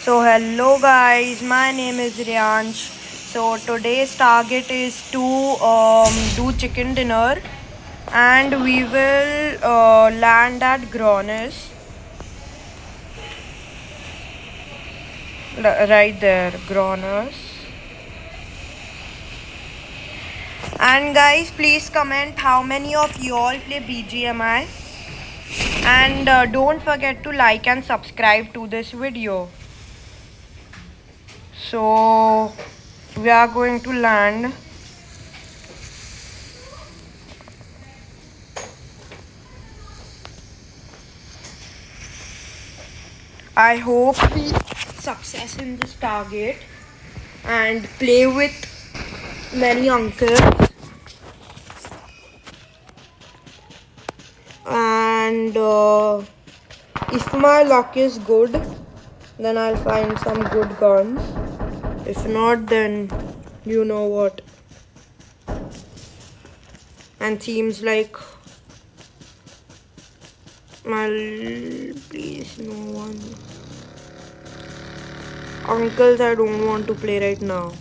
So hello guys, my name is Ryansh. So today's target is to do chicken dinner, and we will land at Gronis. Right there, Gronis. And guys, please comment how many of you all play BGMI, and don't forget to like and subscribe to this video. So we are going to land. I hope we success in this target and play with many uncles. And if my luck is good, then I'll find some good guns. If not, then you know what. And seems like please no one. Uncles, I don't want to play right now.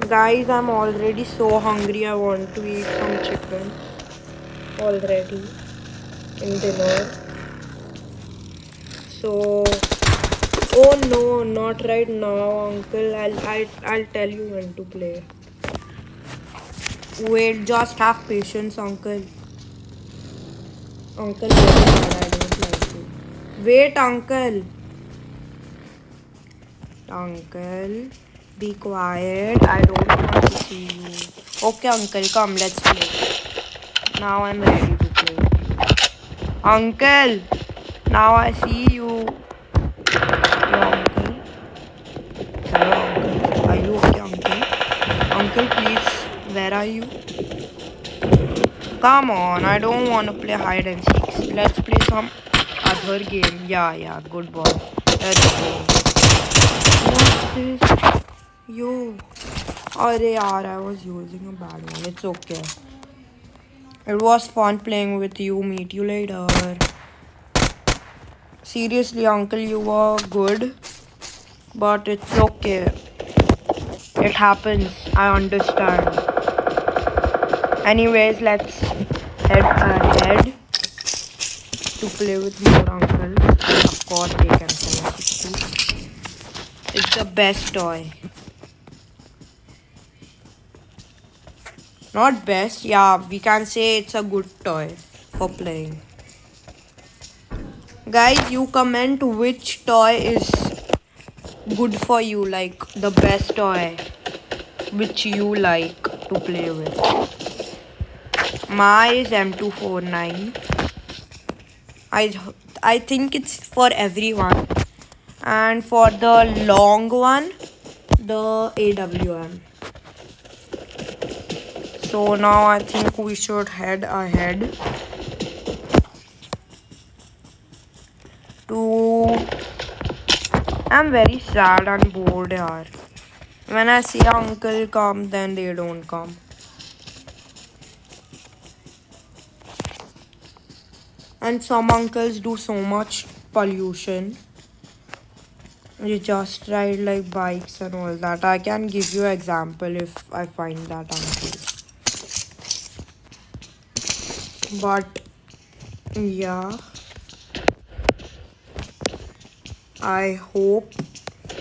Guys, I'm already so hungry. I want to eat some chicken already in dinner. So, oh no, not right now, uncle. I'll tell you when to play. Wait, just have patience, uncle. Uncle, very bad. I don't like you. Wait, uncle. Uncle, be quiet. I don't want to see you. Okay, uncle, come. Let's play. Now I'm ready to play with you. Uncle, now I see you. Yo, uncle. Hello, uncle. Are you okay, uncle? Uncle, please, where are you? Come on, I don't want to play hide and seek. Let's play some other game. Yeah, good boy. Let's go. What's this? Yo. Arey yaar, I was using a bad one. It's okay. It was fun playing with you. Meet you later. Seriously, uncle, you were good. But it's okay. It happens. I understand. Anyways, let's head ahead to play with more uncles. Of course, they can finish it too. It's the best toy. Not best, yeah, we can say it's a good toy for playing. Guys, you comment which toy is good for you, like the best toy which you like to play with. My is M249. I think it's for everyone. And for the long one, the AWM. So now I think we should head ahead to... I'm very sad and bored yaar. When I see uncle come, then they don't come. And some uncles do so much pollution. You just ride like bikes and all that. I can give you an example if I find that uncle. But yeah, I hope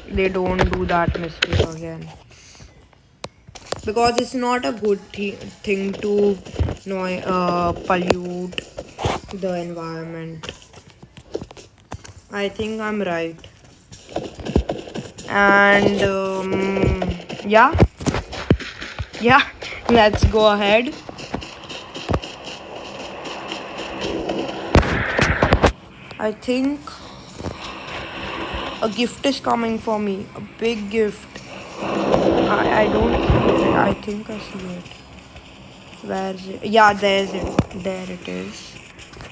they don't do that mistake again. Because it's not a good thing to pollute the environment. I think I'm right. And yeah, let's go ahead. I think a gift is coming for me, a big gift. I don't see it. I think I see it. Where is it? Yeah, there's it. There it is.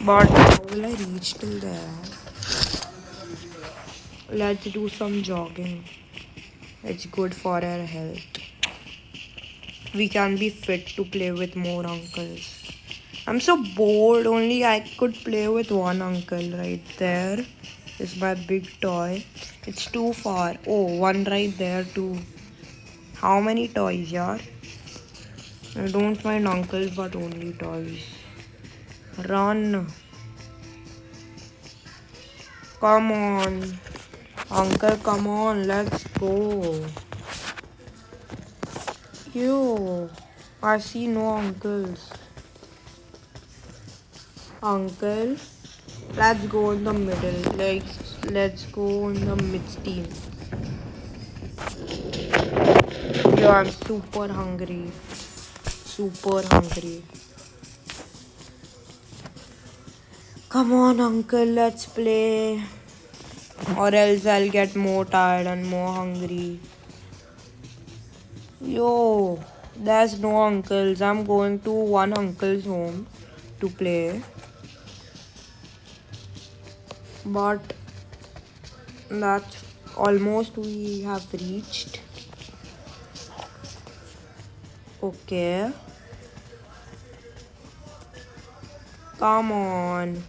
But how will I reach till there? Let's do some jogging. It's good for our health. We can be fit to play with more uncles. I'm so bored. Only I could play with one uncle right there. is my big toy. It's too far. Oh, one right there too. How many toys, yaar? I don't find uncles but only toys. Run. Come on. Uncle, come on. Let's go. Yo. I see no uncles. Uncle. Let's go in the middle. Let's go in the mid team. Yo, I'm super hungry. Super hungry. Come on, uncle, let's play. Or else I'll get more tired and more hungry. Yo, there's no uncles. I'm going to one uncle's home to play. But that's almost we have reached. Okay. Come on.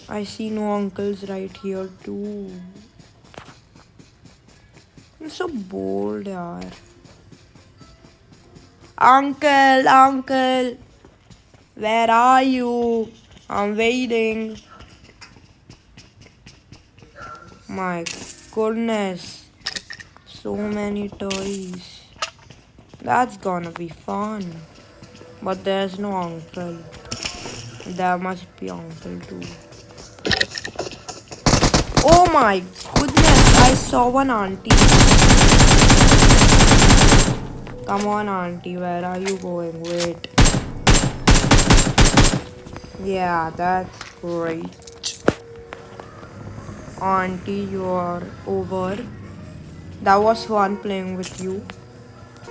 I see no uncles right here too. I'm so bored, yaar. Uncle, where are you? I'm waiting. My goodness, so many toys. That's gonna be fun. But there's no uncle. There must be uncle too. Oh my goodness, I saw one auntie. Come on, auntie, where are you going? Wait. Yeah, that's great. Auntie, you are over. That was fun playing with you.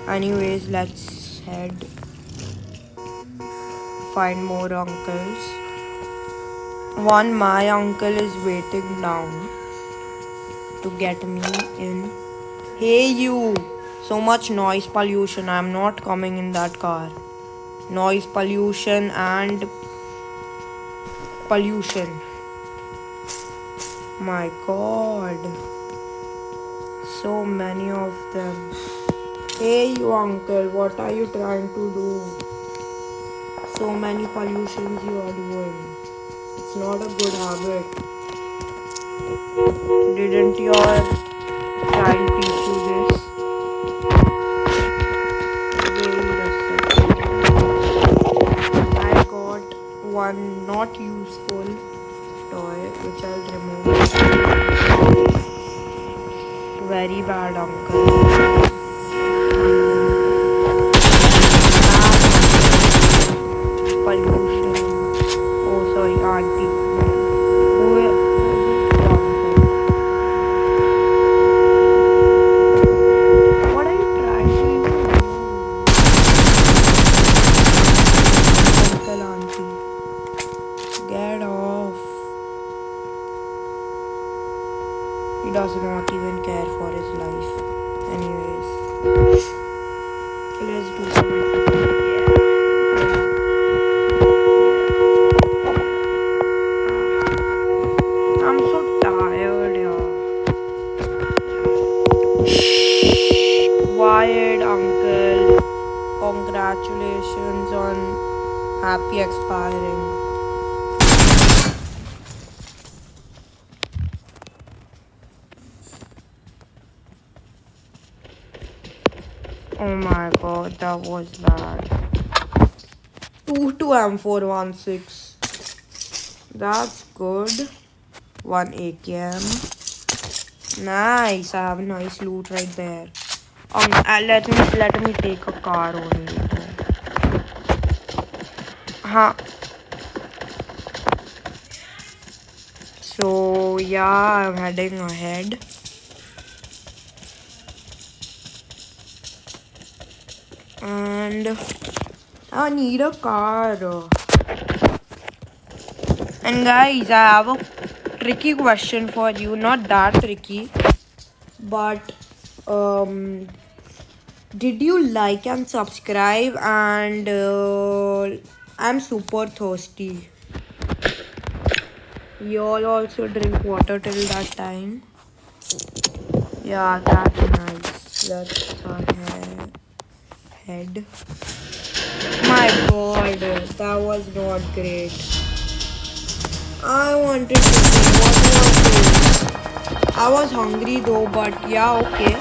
Anyways, let's head find more uncles. One, my uncle is waiting down to get me in. Hey you! So much noise pollution. I'm not coming in that car. Noise pollution and pollution. My god. So many of them. Hey you uncle, what are you trying to do? So many pollutions you are doing. It's not a good habit. Didn't your child teach you this? Wait a second. I got one not useful toy which I'll remove. Very bad uncle. Pollution. Oh sorry, auntie. Who is the uncle? What are you trying to do? Uncle, auntie. Get off. He does not even care for his life. Anyways, let's do some exercise. I'm so tired, yeah. Wired uncle, congratulations on happy expiring. Oh my god, that was bad. 22M416. That's good. 1 AKM. Nice. I have a nice loot right there. Let me take a car only. Huh. So yeah, I'm heading ahead. And I need a car. And guys, I have a tricky question for you. Not that tricky, but did you like and subscribe? And I'm super thirsty. Y'all also drink water till that time. Yeah, that's nice. That's our head. My god, that was not great. I wanted to see what was this. I was hungry though, but yeah, okay.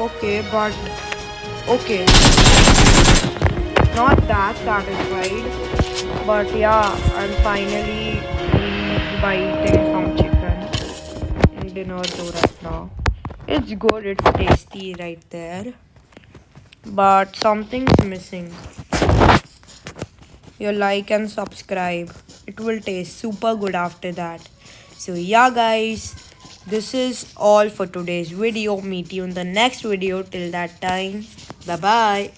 Okay, but okay. Not that satisfied, but yeah, I'm finally pleased by eating some chicken in dinner though right now. It's good, it's tasty right there, but something's missing. Your like and subscribe. It will taste super good after that. So yeah guys, this is all for today's video. Meet you in the next video. Till that time, bye bye.